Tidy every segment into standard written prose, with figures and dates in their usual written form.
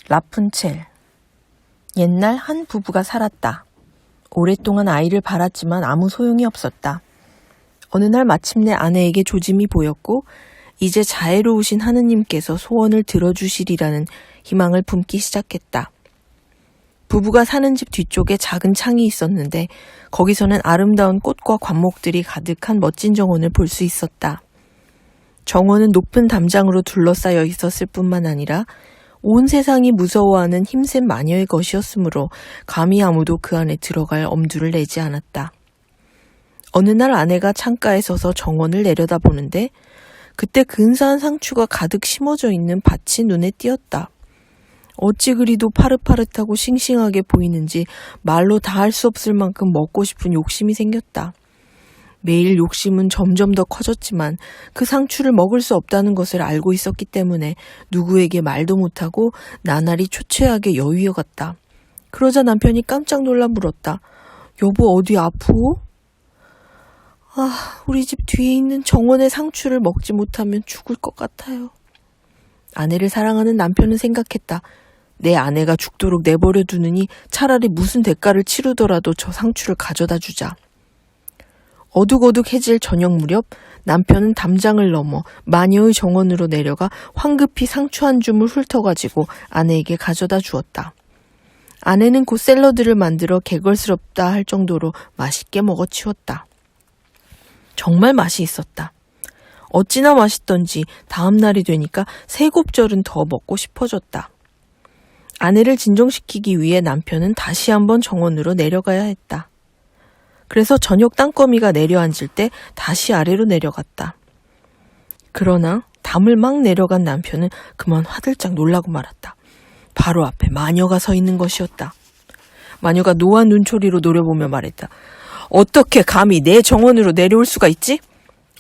라푼첼. 옛날 한 부부가 살았다. 오랫동안 아이를 바랐지만 아무 소용이 없었다. 어느 날 마침내 아내에게 조짐이 보였고 이제 자애로우신 하느님께서 소원을 들어주시리라는 희망을 품기 시작했다. 부부가 사는 집 뒤쪽에 작은 창이 있었는데 거기서는 아름다운 꽃과 관목들이 가득한 멋진 정원을 볼 수 있었다. 정원은 높은 담장으로 둘러싸여 있었을 뿐만 아니라 온 세상이 무서워하는 힘센 마녀의 것이었으므로 감히 아무도 그 안에 들어갈 엄두를 내지 않았다. 어느 날 아내가 창가에 서서 정원을 내려다보는데 그때 근사한 상추가 가득 심어져 있는 밭이 눈에 띄었다. 어찌 그리도 파릇파릇하고 싱싱하게 보이는지 말로 다 할 수 없을 만큼 먹고 싶은 욕심이 생겼다. 매일 욕심은 점점 더 커졌지만 그 상추를 먹을 수 없다는 것을 알고 있었기 때문에 누구에게 말도 못하고 나날이 초췌하게 여위어갔다. 그러자 남편이 깜짝 놀라 물었다. 여보, 어디 아프오? 우리 집 뒤에 있는 정원의 상추를 먹지 못하면 죽을 것 같아요. 아내를 사랑하는 남편은 생각했다. 내 아내가 죽도록 내버려 두느니 차라리 무슨 대가를 치르더라도 저 상추를 가져다 주자. 어둑어둑해질 저녁 무렵 남편은 담장을 넘어 마녀의 정원으로 내려가 황급히 상추 한 줌을 훑어가지고 아내에게 가져다 주었다. 아내는 곧 샐러드를 만들어 개걸스럽다 할 정도로 맛있게 먹어치웠다. 정말 맛이 있었다. 어찌나 맛있던지 다음 날이 되니까 세 곱절은 더 먹고 싶어졌다. 아내를 진정시키기 위해 남편은 다시 한번 정원으로 내려가야 했다. 그래서 저녁 땅거미가 내려앉을 때 다시 아래로 내려갔다. 그러나 담을 막 내려간 남편은 그만 화들짝 놀라고 말았다. 바로 앞에 마녀가 서 있는 것이었다. 마녀가 노한 눈초리로 노려보며 말했다. 어떻게 감히 내 정원으로 내려올 수가 있지?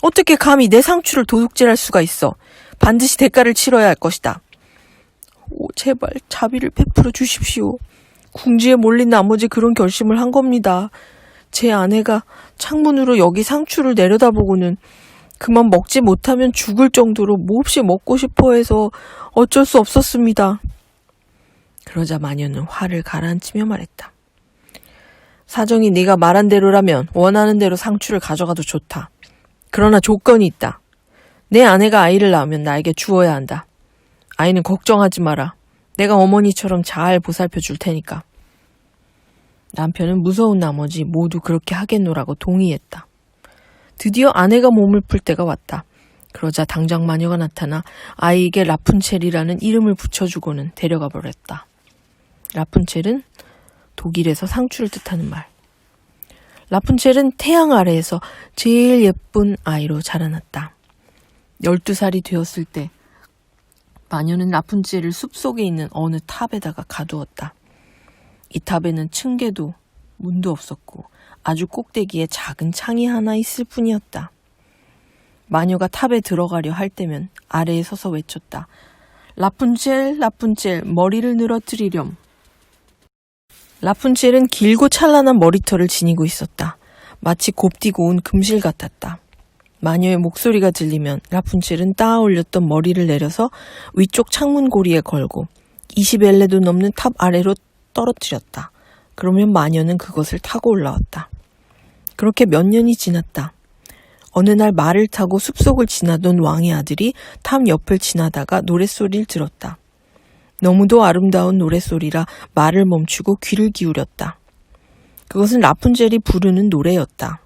어떻게 감히 내 상추를 도둑질할 수가 있어? 반드시 대가를 치러야 할 것이다. 제발 자비를 베풀어 주십시오. 궁지에 몰린 나머지 그런 결심을 한 겁니다. 제 아내가 창문으로 여기 상추를 내려다보고는 그만 먹지 못하면 죽을 정도로 몹시 먹고 싶어 해서 어쩔 수 없었습니다. 그러자 마녀는 화를 가라앉히며 말했다. 사정이 네가 말한 대로라면 원하는 대로 상추를 가져가도 좋다. 그러나 조건이 있다. 내 아내가 아이를 낳으면 나에게 주어야 한다. 아이는 걱정하지 마라. 내가 어머니처럼 잘 보살펴 줄 테니까. 남편은 무서운 나머지 모두 그렇게 하겠노라고 동의했다. 드디어 아내가 몸을 풀 때가 왔다. 그러자 당장 마녀가 나타나 아이에게 라푼첼이라는 이름을 붙여주고는 데려가 버렸다. 라푼첼은 독일에서 상추를 뜻하는 말. 라푼첼은 태양 아래에서 제일 예쁜 아이로 자라났다. 12살이 되었을 때 마녀는 라푼첼을 숲속에 있는 어느 탑에다가 가두었다. 이 탑에는 층계도 문도 없었고 아주 꼭대기에 작은 창이 하나 있을 뿐이었다. 마녀가 탑에 들어가려 할 때면 아래에 서서 외쳤다. 라푼첼, 라푼첼, 머리를 늘어뜨리렴. 라푼첼은 길고 찬란한 머리털을 지니고 있었다. 마치 곱디고 온 금실 같았다. 마녀의 목소리가 들리면 라푼첼은 따아 올렸던 머리를 내려서 위쪽 창문 고리에 걸고 20엘레도 넘는 탑 아래로 떨어뜨렸다. 그러면 마녀는 그것을 타고 올라왔다. 그렇게 몇 년이 지났다. 어느 날 말을 타고 숲속을 지나던 왕의 아들이 탑 옆을 지나다가 노랫소리를 들었다. 너무도 아름다운 노랫소리라 말을 멈추고 귀를 기울였다. 그것은 라푼첼이 부르는 노래였다.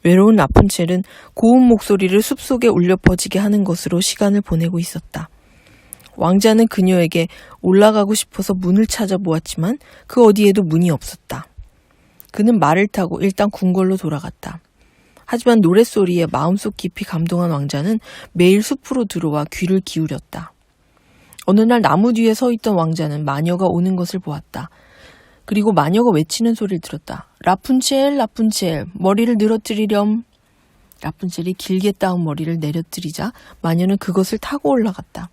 외로운 라푼첼은 고운 목소리를 숲속에 울려 퍼지게 하는 것으로 시간을 보내고 있었다. 왕자는 그녀에게 올라가고 싶어서 문을 찾아보았지만 그 어디에도 문이 없었다. 그는 말을 타고 일단 궁궐로 돌아갔다. 하지만 노랫소리에 마음속 깊이 감동한 왕자는 매일 숲으로 들어와 귀를 기울였다. 어느 날 나무 뒤에 서 있던 왕자는 마녀가 오는 것을 보았다. 그리고 마녀가 외치는 소리를 들었다. 라푼첼, 라푼첼, 머리를 늘어뜨리렴. 라푼첼이 길게 따온 머리를 내려뜨리자 마녀는 그것을 타고 올라갔다.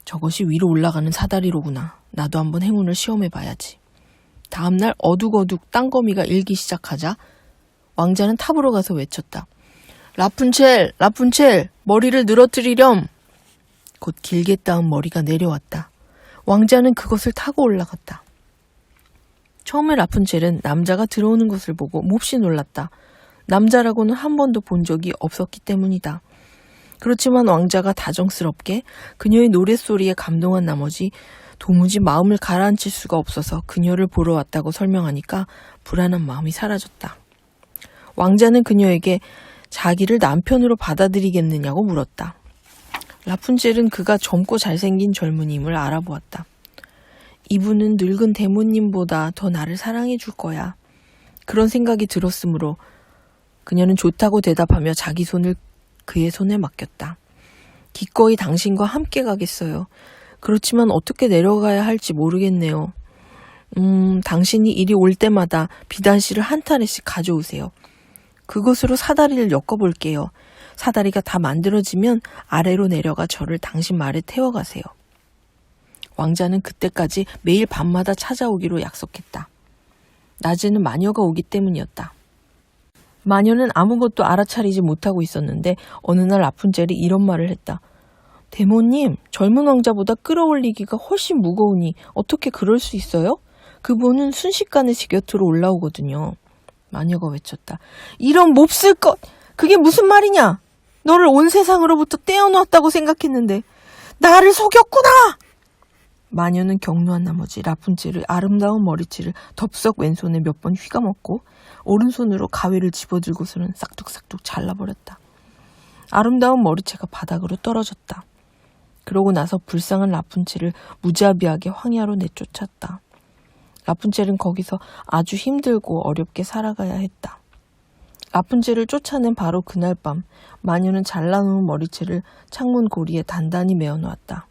저것이 위로 올라가는 사다리로구나. 나도 한번 행운을 시험해봐야지. 다음날 어둑어둑 땅거미가 일기 시작하자 왕자는 탑으로 가서 외쳤다. 라푼첼, 라푼첼, 머리를 늘어뜨리렴. 곧 길게 따은 머리가 내려왔다. 왕자는 그것을 타고 올라갔다. 처음에 라푼첼은 남자가 들어오는 것을 보고 몹시 놀랐다. 남자라고는 한 번도 본 적이 없었기 때문이다. 그렇지만 왕자가 다정스럽게 그녀의 노랫소리에 감동한 나머지 도무지 마음을 가라앉힐 수가 없어서 그녀를 보러 왔다고 설명하니까 불안한 마음이 사라졌다. 왕자는 그녀에게 자기를 남편으로 받아들이겠느냐고 물었다. 라푼첼은 그가 젊고 잘생긴 젊은이임을 알아보았다. 이분은 늙은 대모님보다 더 나를 사랑해 줄 거야. 그런 생각이 들었으므로 그녀는 좋다고 대답하며 자기 손을 그의 손에 맡겼다. 기꺼이 당신과 함께 가겠어요. 그렇지만 어떻게 내려가야 할지 모르겠네요. 당신이 이리 올 때마다 비단실을 한 타래씩 가져오세요. 그것으로 사다리를 엮어볼게요. 사다리가 다 만들어지면 아래로 내려가 저를 당신 말에 태워가세요. 왕자는 그때까지 매일 밤마다 찾아오기로 약속했다. 낮에는 마녀가 오기 때문이었다. 마녀는 아무것도 알아차리지 못하고 있었는데 어느 날 라푼첼이 이런 말을 했다. 대모님, 젊은 왕자보다 끌어올리기가 훨씬 무거우니 어떻게 그럴 수 있어요? 그분은 순식간에 제 곁으로 올라오거든요. 마녀가 외쳤다. 이런 몹쓸 것! 그게 무슨 말이냐? 너를 온 세상으로부터 떼어놓았다고 생각했는데 나를 속였구나! 마녀는 격노한 나머지 라푼첼의 아름다운 머리채를 덥석 왼손에 몇 번 휘감았고 오른손으로 가위를 집어들고서는 싹둑싹둑 잘라버렸다. 아름다운 머리채가 바닥으로 떨어졌다. 그러고 나서 불쌍한 라푼첼을 무자비하게 황야로 내쫓았다. 라푼첼은 거기서 아주 힘들고 어렵게 살아가야 했다. 라푼첼을 쫓아낸 바로 그날 밤 마녀는 잘라놓은 머리채를 창문 고리에 단단히 메어놓았다.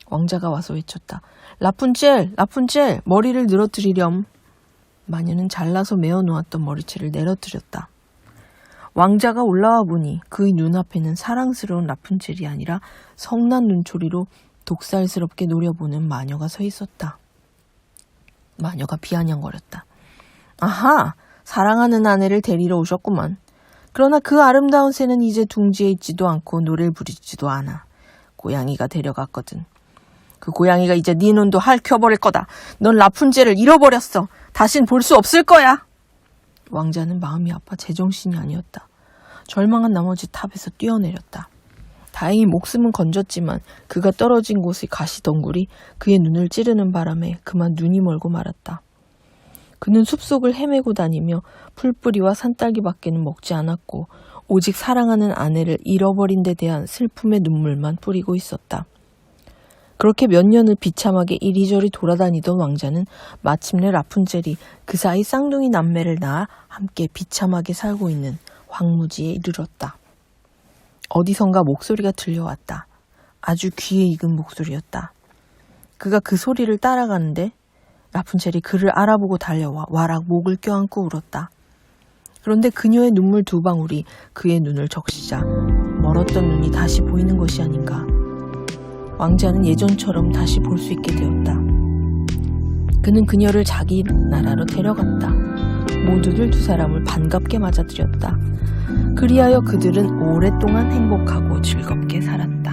왕자가 와서 외쳤다. 라푼첼! 라푼첼! 머리를 늘어뜨리렴. 마녀는 잘라서 메어놓았던 머리채를 내려뜨렸다. 왕자가 올라와 보니 그의 눈앞에는 사랑스러운 라푼첼이 아니라 성난 눈초리로 독살스럽게 노려보는 마녀가 서 있었다. 마녀가 비아냥거렸다. 아하! 사랑하는 아내를 데리러 오셨구만. 그러나 그 아름다운 새는 이제 둥지에 있지도 않고 노래를 부르지도 않아. 고양이가 데려갔거든. 그 고양이가 이제 네 눈도 핥혀버릴 거다. 넌 라푼첼을 잃어버렸어. 다신 볼 수 없을 거야. 왕자는 마음이 아파 제정신이 아니었다. 절망한 나머지 탑에서 뛰어내렸다. 다행히 목숨은 건졌지만 그가 떨어진 곳의 가시덩굴이 그의 눈을 찌르는 바람에 그만 눈이 멀고 말았다. 그는 숲속을 헤매고 다니며 풀뿌리와 산딸기밖에는 먹지 않았고 오직 사랑하는 아내를 잃어버린 데 대한 슬픔의 눈물만 뿌리고 있었다. 그렇게 몇 년을 비참하게 이리저리 돌아다니던 왕자는 마침내 라푼첼이 그 사이 쌍둥이 남매를 낳아 함께 비참하게 살고 있는 황무지에 이르렀다. 어디선가 목소리가 들려왔다. 아주 귀에 익은 목소리였다. 그가 그 소리를 따라가는데 라푼첼이 그를 알아보고 달려와 와락 목을 껴안고 울었다. 그런데 그녀의 눈물 두 방울이 그의 눈을 적시자 멀었던 눈이 다시 보이는 것이 아닌가. 왕자는 예전처럼 다시 볼 수 있게 되었다. 그는 그녀를 자기 나라로 데려갔다. 모두들 두 사람을 반갑게 맞아들였다. 그리하여 그들은 오랫동안 행복하고 즐겁게 살았다.